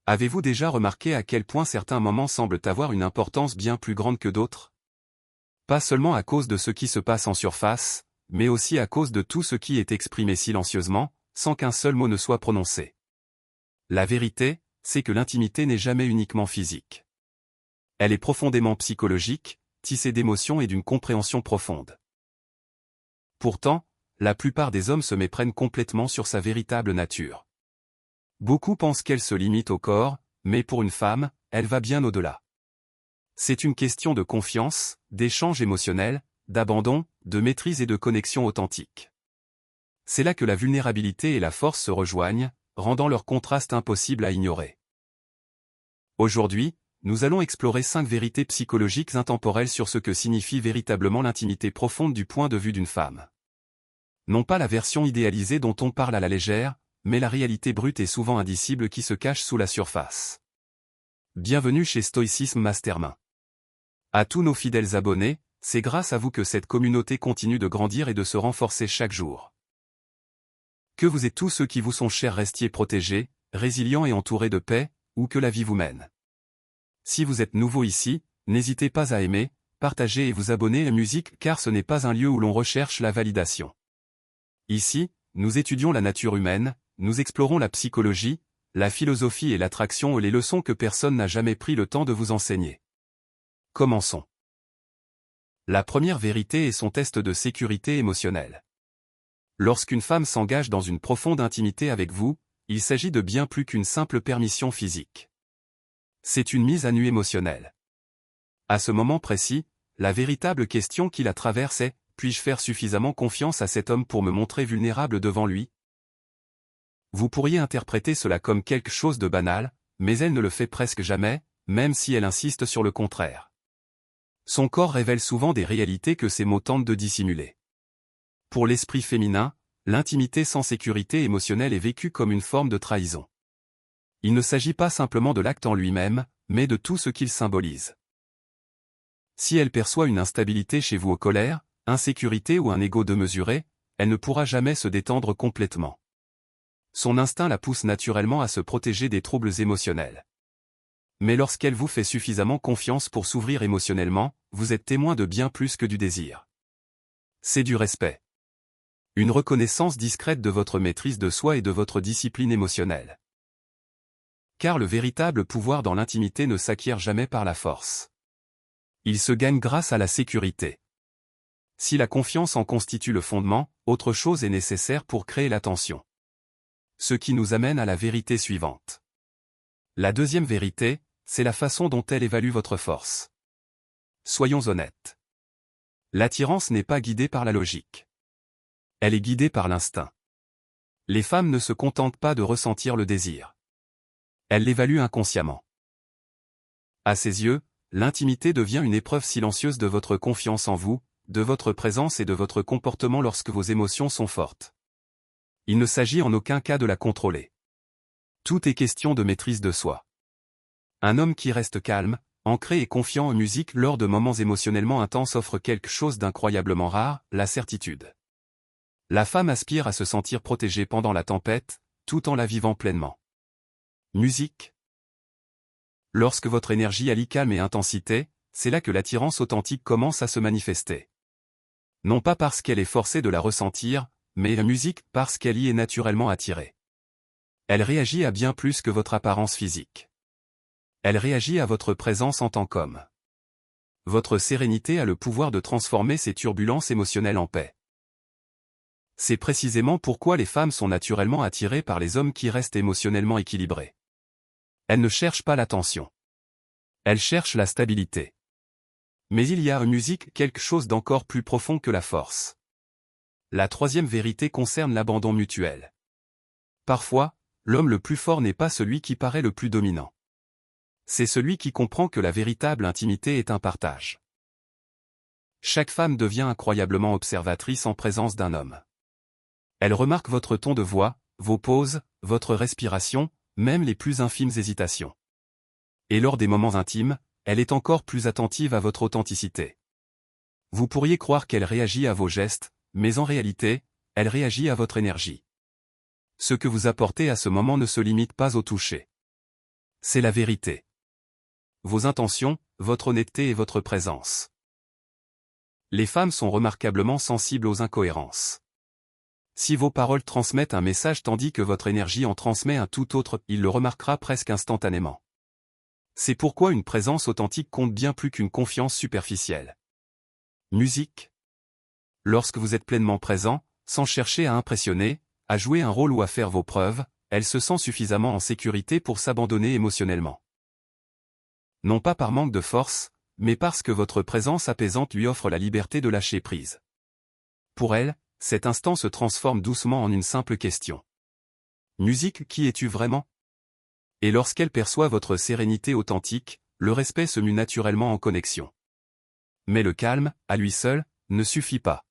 Avez-vous déjà remarqué à quel point certains moments semblent avoir une importance bien plus grande que d'autres? Pas seulement à cause de ce qui se passe en surface, mais aussi à cause de tout ce qui est exprimé silencieusement, sans qu'un seul mot ne soit prononcé. La vérité, c'est que l'intimité n'est jamais uniquement physique. Elle est profondément psychologique, tissée d'émotions et d'une compréhension profonde. Pourtant, la plupart des hommes se méprennent complètement sur sa véritable nature. Beaucoup pensent qu'elle se limite au corps, mais pour une femme, elle va bien au-delà. C'est une question de confiance, d'échange émotionnel, d'abandon, de maîtrise et de connexion authentique. C'est là que la vulnérabilité et la force se rejoignent, rendant leur contraste impossible à ignorer. Aujourd'hui, nous allons explorer 5 vérités psychologiques intemporelles sur ce que signifie véritablement l'intimité profonde du point de vue d'une femme. Non pas la version idéalisée dont on parle à la légère, mais la réalité brute et souvent indicible qui se cache sous la surface. Bienvenue chez Stoïcisme Mastermind. À tous nos fidèles abonnés, c'est grâce à vous que cette communauté continue de grandir et de se renforcer chaque jour. Que vous et tous ceux qui vous sont chers restiez protégés, résilients et entourés de paix, où que la vie vous mène. Si vous êtes nouveau ici, n'hésitez pas à aimer, partager et vous abonner à Musique car ce n'est pas un lieu où l'on recherche la validation. Ici, nous étudions la nature humaine, nous explorons la psychologie, la philosophie et l'attraction et les leçons que personne n'a jamais pris le temps de vous enseigner. Commençons. La première vérité est son test de sécurité émotionnelle. Lorsqu'une femme s'engage dans une profonde intimité avec vous, il s'agit de bien plus qu'une simple permission physique. C'est une mise à nu émotionnelle. À ce moment précis, la véritable question qui la traverse est: puis-je faire suffisamment confiance à cet homme pour me montrer vulnérable devant lui? Vous pourriez interpréter cela comme quelque chose de banal, mais elle ne le fait presque jamais, même si elle insiste sur le contraire. Son corps révèle souvent des réalités que ses mots tentent de dissimuler. Pour l'esprit féminin, l'intimité sans sécurité émotionnelle est vécue comme une forme de trahison. Il ne s'agit pas simplement de l'acte en lui-même, mais de tout ce qu'il symbolise. Si elle perçoit une instabilité chez vous, colère, insécurité ou un ego démesuré, elle ne pourra jamais se détendre complètement. Son instinct la pousse naturellement à se protéger des troubles émotionnels. Mais lorsqu'elle vous fait suffisamment confiance pour s'ouvrir émotionnellement, vous êtes témoin de bien plus que du désir. C'est du respect. Une reconnaissance discrète de votre maîtrise de soi et de votre discipline émotionnelle. Car le véritable pouvoir dans l'intimité ne s'acquiert jamais par la force. Il se gagne grâce à la sécurité. Si la confiance en constitue le fondement, autre chose est nécessaire pour créer la tension. Ce qui nous amène à la vérité suivante. La deuxième vérité, c'est la façon dont elle évalue votre force. Soyons honnêtes. L'attirance n'est pas guidée par la logique. Elle est guidée par l'instinct. Les femmes ne se contentent pas de ressentir le désir. Elles l'évaluent inconsciemment. À ses yeux, l'intimité devient une épreuve silencieuse de votre confiance en vous, de votre présence et de votre comportement lorsque vos émotions sont fortes. Il ne s'agit en aucun cas de la contrôler. Tout est question de maîtrise de soi. Un homme qui reste calme, ancré et confiant en musique lors de moments émotionnellement intenses offre quelque chose d'incroyablement rare, la certitude. La femme aspire à se sentir protégée pendant la tempête, tout en la vivant pleinement. Musique. Lorsque votre énergie allie calme et intensité, c'est là que l'attirance authentique commence à se manifester. Non pas parce qu'elle est forcée de la ressentir, mais la musique parce qu'elle y est naturellement attirée. Elle réagit à bien plus que votre apparence physique. Elle réagit à votre présence en tant qu'homme. Votre sérénité a le pouvoir de transformer ces turbulences émotionnelles en paix. C'est précisément pourquoi les femmes sont naturellement attirées par les hommes qui restent émotionnellement équilibrés. Elles ne cherchent pas l'attention. Elles cherchent la stabilité. Mais il y a en musique quelque chose d'encore plus profond que la force. La troisième vérité concerne l'abandon mutuel. Parfois, l'homme le plus fort n'est pas celui qui paraît le plus dominant. C'est celui qui comprend que la véritable intimité est un partage. Chaque femme devient incroyablement observatrice en présence d'un homme. Elle remarque votre ton de voix, vos pauses, votre respiration, même les plus infimes hésitations. Et lors des moments intimes, elle est encore plus attentive à votre authenticité. Vous pourriez croire qu'elle réagit à vos gestes, mais en réalité, elle réagit à votre énergie. Ce que vous apportez à ce moment ne se limite pas au toucher. C'est la vérité. Vos intentions, votre honnêteté et votre présence. Les femmes sont remarquablement sensibles aux incohérences. Si vos paroles transmettent un message tandis que votre énergie en transmet un tout autre, il le remarquera presque instantanément. C'est pourquoi une présence authentique compte bien plus qu'une confiance superficielle. Musique. Lorsque vous êtes pleinement présent, sans chercher à impressionner, à jouer un rôle ou à faire vos preuves, elle se sent suffisamment en sécurité pour s'abandonner émotionnellement. Non pas par manque de force, mais parce que votre présence apaisante lui offre la liberté de lâcher prise. Pour elle, cet instant se transforme doucement en une simple question. Musique, qui es-tu vraiment? Et lorsqu'elle perçoit votre sérénité authentique, le respect se mue naturellement en connexion. Mais le calme, à lui seul, ne suffit pas.